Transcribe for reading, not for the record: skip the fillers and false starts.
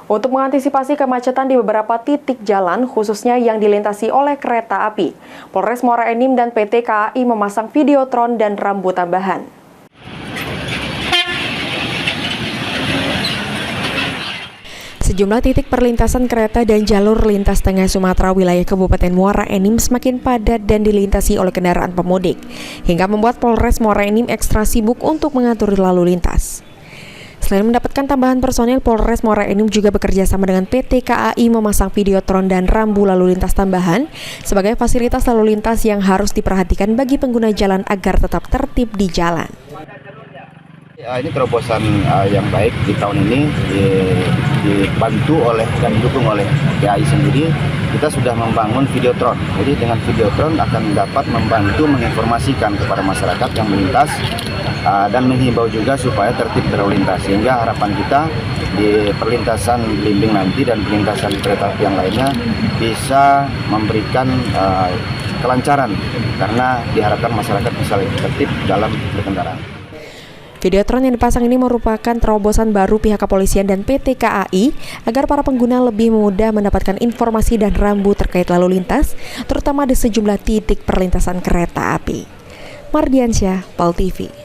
Untuk mengantisipasi kemacetan di beberapa titik jalan, khususnya yang dilintasi oleh kereta api, Polres Muara Enim dan PT KAI memasang videotron dan rambu tambahan. Sejumlah titik perlintasan kereta dan jalur lintas tengah Sumatera wilayah Kabupaten Muara Enim semakin padat dan dilintasi oleh kendaraan pemudik, hingga membuat Polres Muara Enim ekstra sibuk untuk mengatur lalu lintas. Selain mendapatkan tambahan personil, Polres Muara Enim juga bekerja sama dengan PT KAI memasang videotron dan rambu lalu lintas tambahan sebagai fasilitas lalu lintas yang harus diperhatikan bagi pengguna jalan agar tetap tertib di jalan. Ini terobosan yang baik di tahun ini, dibantu oleh dan didukung oleh KAI sendiri. Kita sudah membangun videotron. Jadi dengan videotron akan dapat membantu menginformasikan kepada masyarakat yang melintas dan menghimbau juga supaya tertib berlalu lintas. Sehingga harapan kita di perlintasan Blimbing nanti dan perlintasan kereta api yang lainnya bisa memberikan kelancaran karena diharapkan masyarakat bisa lebih tertib dalam berkendara. Videotron yang dipasang ini merupakan terobosan baru pihak kepolisian dan PT KAI agar para pengguna lebih mudah mendapatkan informasi dan rambu terkait lalu lintas, terutama di sejumlah titik perlintasan kereta api. Mardiansyah, PAL TV.